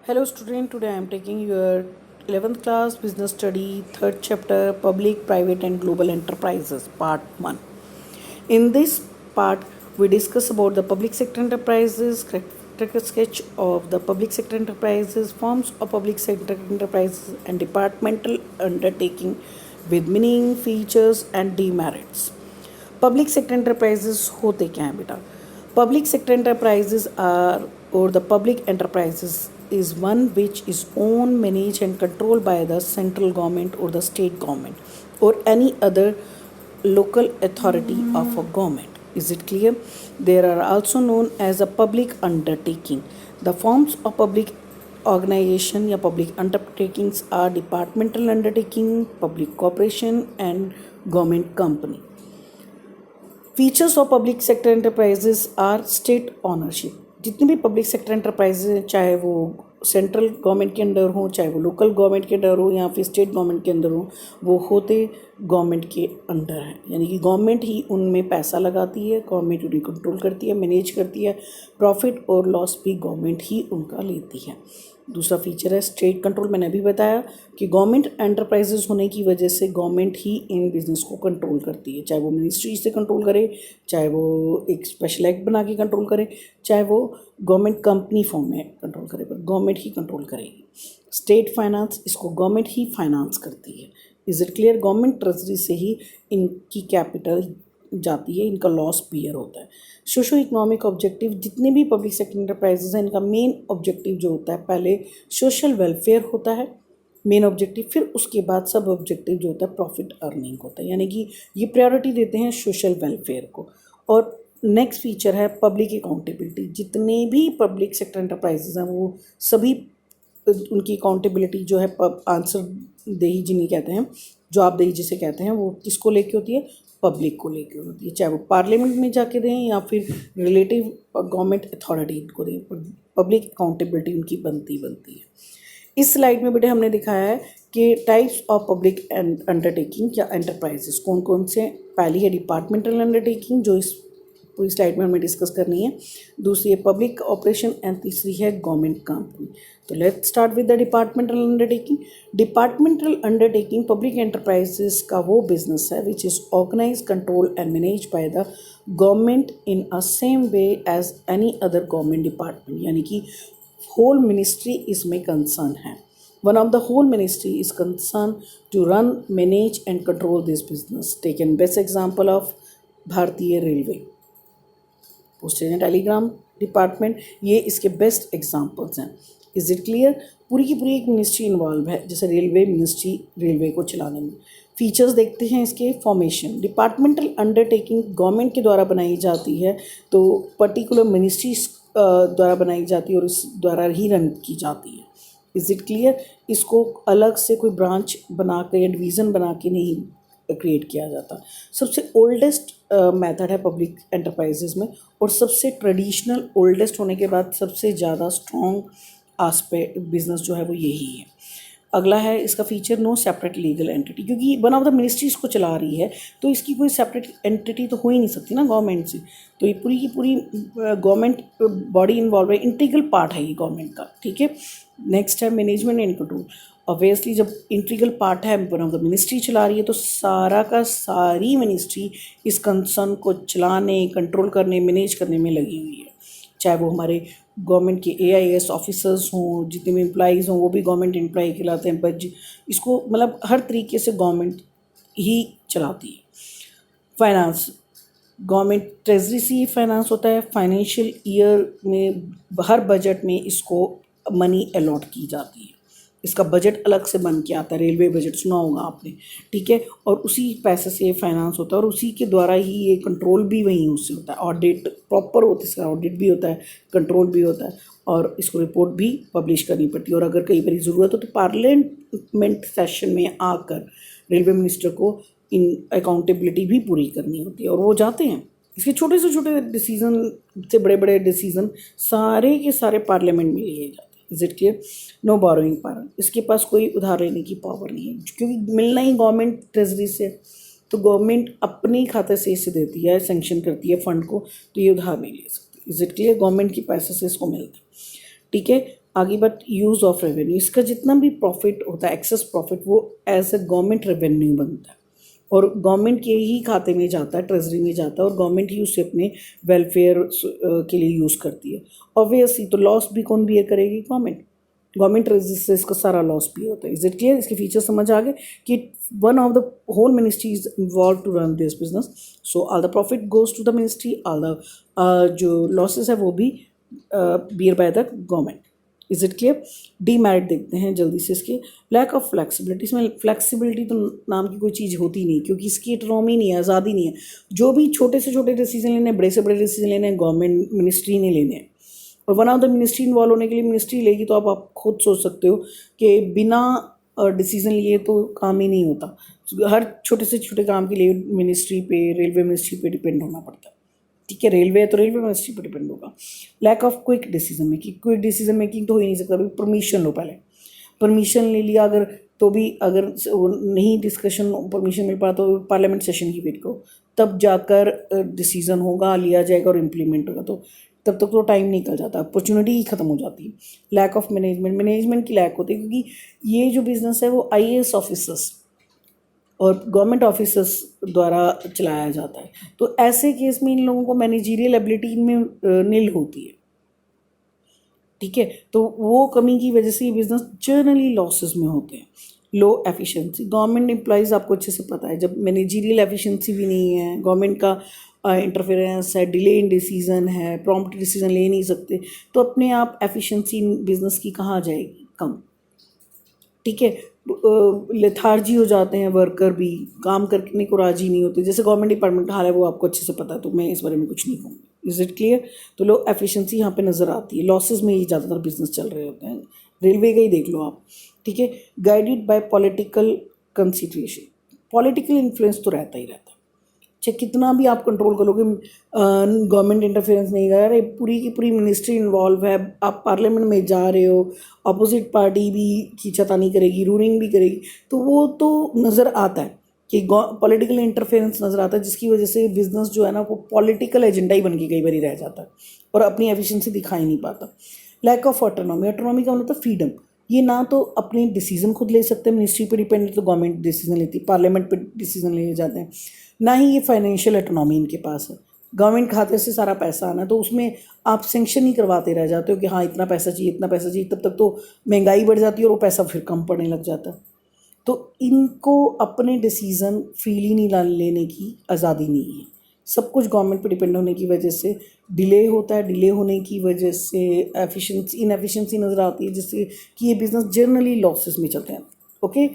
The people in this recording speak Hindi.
Hello student, today I am taking your 11th class business study, third chapter, public, private and global enterprises, part 1. In this part, we discuss about the public sector enterprises, character sketch of the public sector enterprises, forms of public sector enterprises and departmental undertaking with meaning, features and demerits. Public sector enterprises होते क्या हैं बेटा? पब्लिक सेक्टर एंटरप्राइजेस आर और the public enterprises is one which is owned, managed and controlled by the central government or the state government or any other local authority of a government. Is it clear? They are also known as a public undertaking. The forms of public organization या public undertakings are departmental undertaking, public corporation and government company. Features of public sector enterprises are state ownership. जितनी भी पब्लिक सेक्टर एंटरप्राइजेज चाहे वो सेंट्रल गवर्नमेंट के अंडर हो, चाहे वो लोकल गवर्नमेंट के अंडर हो या फिर स्टेट गवर्नमेंट के अंदर हो, वो होते गवर्नमेंट के अंडर हैं. यानी कि गवर्नमेंट ही उनमें पैसा लगाती है, गवर्नमेंट उन्हें कंट्रोल करती है, मैनेज करती है, प्रॉफिट और लॉस भी गवर्नमेंट ही उनका लेती है. दूसरा फीचर है स्टेट कंट्रोल. मैंने अभी बताया कि गवर्नमेंट एंटरप्राइजेज होने की वजह से गवर्नमेंट ही इन बिजनेस को कंट्रोल करती है, चाहे वो मिनिस्ट्री से कंट्रोल करे, चाहे वो एक स्पेशल एक्ट बना के कंट्रोल करे, चाहे वो गवर्नमेंट कंपनी फॉर्म में कंट्रोल करे, पर गवर्नमेंट ही कंट्रोल करेगी. स्टेट फाइनेंस, इसको गवर्नमेंट ही फाइनेंस करती है. Is it clear? Government treasury से ही इनकी कैपिटल जाती है, इनका लॉस बियर होता है. सोशो इकोनॉमिक ऑब्जेक्टिव, जितने भी पब्लिक सेक्टर एंटरप्राइजेज हैं इनका मेन ऑब्जेक्टिव जो होता है, पहले सोशल वेलफेयर होता है मेन ऑब्जेक्टिव, फिर उसके बाद सब ऑब्जेक्टिव जो होता है प्रॉफिट अर्निंग होता है. यानी कि ये प्रायोरिटी देते हैं सोशल वेलफेयर को. और नेक्स्ट फीचर है पब्लिक अकाउंटेबिलिटी. जितने भी पब्लिक सेक्टर एंटरप्राइजेज हैं वो सभी उनकी अकाउंटेबिलिटी जो है आंसर देही जिन्हें कहते हैं, जवाबदेही जिसे कहते हैं, वो किसको लेके होती है? पब्लिक को लेकर होती है. चाहे वो पार्लियामेंट में जाके दें या फिर रिलेटिव गवर्नमेंट अथॉरिटी को दें, पब्लिक अकाउंटेबिलिटी उनकी बनती है. इस स्लाइड में बेटे हमने दिखाया है कि टाइप्स ऑफ पब्लिक अंडरटेकिंग या एंटरप्राइजेस कौन कौन से. पहली है डिपार्टमेंटल अंडरटेकिंग जो इस पूरी स्लाइड में हमें डिस्कस करनी है. दूसरी है पब्लिक ऑपरेशन एंड तीसरी है गवर्नमेंट कंपनी. तो let's start with the departmental undertaking. Departmental undertaking public enterprises का वो बिजनेस है which is organise, control and manage by the government in a same way as any other government department. यानी कि होल मिनिस्ट्री इसमें कंसर्न है. One of the whole ministry is concerned to run, manage and control this business. Taken best example of भारतीय railway, postage and Telegram department, ये इसके बेस्ट एग्जांपल्स हैं. Is it clear? पूरी की पूरी एक मिनिस्ट्री इन्वॉल्व है, जैसे रेलवे मिनिस्ट्री रेलवे को चलाने में. फीचर्स देखते हैं इसके. फॉर्मेशन, डिपार्टमेंटल अंडरटेकिंग गवर्नमेंट के द्वारा बनाई जाती है, तो पर्टिकुलर मिनिस्ट्री द्वारा बनाई जाती है और इस द्वारा ही रन की जाती है. Is it clear? इसको अलग से कोई ब्रांच बना के या डिवीज़न बना के नहीं क्रिएट किया जाता. सबसे ओल्डेस्ट मेथड है पब्लिक एंटरप्राइजेज में, और सबसे ट्रेडिशनल ओल्डेस्ट होने के बाद सबसे ज़्यादा स्ट्रॉन्ग आस्पेक्ट बिजनेस जो है वो यही है. अगला है इसका feature no separate legal entity. क्योंकि वन ऑफ द मिनिस्ट्रीज को चला रही है तो इसकी कोई सेपरेट एंटिटी तो हो ही नहीं सकती ना गवर्नमेंट से. तो ये पूरी की पूरी गवर्नमेंट बॉडी इन्वॉल्व है, इंटीग्रल पार्ट है ये गवर्नमेंट का. ठीक है. नेक्स्ट है मैनेजमेंट एंड कंट्रोल. ऑब्वियसली जब इंटीग्रल पार्ट है, वन ऑफ द मिनिस्ट्री चला रही है, तो सारा का सारी मिनिस्ट्री इस कंसर्न को चलाने, कंट्रोल करने, मैनेज करने में लगी हुई है. चाहे वो हमारे गवर्नमेंट के AIS ऑफिसर्स हों, जितने भी एम्प्लॉइज़ हों वो भी गवर्नमेंट एम्प्लॉय कहलाते हैं, बट इसको मतलब हर तरीके से गवर्नमेंट ही चलाती है. फाइनेंस, गवर्नमेंट ट्रेजरी से ही फाइनेंस होता है. फाइनेंशियल ईयर में हर बजट में इसको मनी अलॉट की जाती है. इसका बजट अलग से बन के आता है, रेलवे बजट सुना होगा आपने. ठीक है. और उसी पैसे से फाइनेंस होता है और उसी के द्वारा ही ये कंट्रोल भी वहीं उससे होता है. ऑडिट प्रॉपर होता है, इसका ऑडिट भी होता है, कंट्रोल भी होता है, और इसको रिपोर्ट भी पब्लिश करनी पड़ती है. और अगर कई बार ज़रूरत हो तो पार्लियामेंट सेशन में आकर रेलवे मिनिस्टर को इन अकाउंटेबिलिटी भी पूरी करनी होती है, और वो जाते हैं. इसके छोटे से छोटे डिसीज़न से बड़े बड़े डिसीज़न सारे के सारे पार्लियामेंट में लिए जाते हैं. Is it clear? No borrowing power, इसके पास कोई उधार लेने की पावर नहीं है, क्योंकि मिलना ही गवर्नमेंट ट्रेजरी से, तो गवर्नमेंट अपने खाते से इसे देती है, सेंक्शन करती है फंड को, तो ये उधार नहीं ले सकती. Is it clear? गवर्नमेंट की पैसे से इसको मिलता है. ठीक है. आगे बट यूज़ ऑफ रेवेन्यू, इसका जितना भी प्रॉफिट होता है एक्सेस प्रॉफिट वो एज ए गवर्नमेंट रेवेन्यू बनता है और गवर्नमेंट के ही खाते में जाता है, ट्रेजरी में जाता है और गवर्नमेंट ही उसे अपने वेलफेयर के लिए यूज़ करती है। ऑब्वियसली तो लॉस भी कौन बियर करेगी? गवर्नमेंट। गवर्नमेंट से इसका सारा लॉस भी होता है। Is it clear? इसके फीचर समझ आ गए कि one of the whole ministry is involve to run this business, so all the profit goes to the ministry, all the जो लॉसेस है वो भी bear by the government. Is it clear? Demerit देखते हैं जल्दी से इसके। लैक ऑफ फ्लेक्सिबिलिटी, इसमें फ्लेक्सिबिलिटी तो नाम की कोई चीज़ होती नहीं क्योंकि इसकी ऑटोनॉमी नहीं है, आज़ादी नहीं है। जो भी छोटे से छोटे डिसीजन लेने हैं, बड़े से बड़े डिसीजन लेने हैं, गवर्नमेंट मिनिस्ट्री ने लेने हैं और one of the ministry involve होने के लिए मिनिस्ट्री लेगी तो आप खुद सोच सकते हो कि बिना डिसीजन लिए तो काम ही नहीं होता। हर छोटे से छोटे काम के लिए मिनिस्ट्री पे, रेलवे मिनिस्ट्री पे डिपेंड होना पड़ता है। ठीक है, रेलवे है तो रेलवे मिनिस्ट्री पे डिपेंड होगा। Lack of quick decision making, quick decision making तो हो ही नहीं सकता। परमिशन लो, पहले परमिशन ले लिया अगर तो भी अगर नहीं डिस्कशन परमिशन मिल पा तो पार्लियामेंट सेशन की वेट करो, तब जाकर डिसीजन होगा, लिया जाएगा और इम्प्लीमेंट होगा। तो तब तक तो टाइम निकल जाता है, अपॉर्चुनिटी ही ख़त्म हो जाती है। लैक ऑफ मैनेजमेंट की लैक होती है क्योंकि ये जो बिज़नेस है वो IAS ऑफिसर्स और गवर्नमेंट ऑफिसर्स द्वारा चलाया जाता है। तो ऐसे केस में इन लोगों को मैनेजीरियल एबिलिटी इनमें नील होती है। ठीक है, तो वो कमी की वजह से ये बिज़नेस जनरली लॉसेस में होते हैं। लो एफिशिएंसी, गवर्नमेंट एम्प्लॉयज़ आपको अच्छे से पता है, जब मैनेजीरियल एफिशिएंसी भी नहीं है, गवर्नमेंट का इंटरफेरेंस है, डिले इन डिसीजन है, प्रॉम्प्ट डिसीजन ले नहीं सकते, तो अपने आप एफिशिएंसी बिज़नेस की कहाँ जाएगी? कम। ठीक है, लेथार्जी हो जाते हैं वर्कर भी, काम करने को राजी नहीं होते। जैसे गवर्नमेंट डिपार्टमेंट का हाल है वो आपको अच्छे से पता है, तो मैं इस बारे में कुछ नहीं कहूँगी। Is it clear? तो लो एफिशिएंसी यहाँ पे नज़र आती है। लॉसेस में ही ज़्यादातर बिजनेस चल रहे होते हैं, रेलवे का ही देख लो आप। ठीक है, guided by political consideration, political influence तो रहता ही रहता है। चाहे कितना भी आप कंट्रोल करोगे, गवर्नमेंट इंटरफेरेंस नहीं कर रहे, पूरी की पूरी मिनिस्ट्री इन्वॉल्व है, आप पार्लियामेंट में जा रहे हो, अपोजिट पार्टी भी खींचातानी करेगी, रूलिंग भी करेगी, तो वो तो नज़र आता है कि पॉलिटिकल इंटरफेरेंस नज़र आता है, जिसकी वजह से बिजनेस जो है ना वो पॉलिटिकल एजेंडा ही बन के कई बार रह जाता है और अपनी एफिशिएंसी दिखा ही नहीं पाता। लैक ऑफ ऑटोनॉमी, ऑटोनॉमी का मतलब फ्रीडम, ये ना तो अपने डिसीजन खुद ले सकते हैं, मिनिस्ट्री पे डिपेंडेंट तो गवर्नमेंट डिसीजन लेती है, पार्लियामेंट पे डिसीजन ले जाते हैं, ना ही ये फाइनेंशियल ऑटोनॉमी इनके पास है। गवर्नमेंट खाते से सारा पैसा आना, तो उसमें आप सेंक्शन ही करवाते रह जाते हो कि हाँ इतना पैसा चाहिए, इतना पैसा चाहिए, तब तक तो महंगाई बढ़ जाती है और वो पैसा फिर कम पड़ने लग जाता है। तो इनको अपने डिसीज़न फ्रीली नहीं लेने की आज़ादी नहीं है। सब कुछ गवर्नमेंट पे डिपेंड होने की वजह से डिले होता है, डिले होने की वजह से इनएफिशिएंसी नज़र आती है, जिससे कि ये बिज़नेस जनरली लॉसेस में चलते हैं। ओके।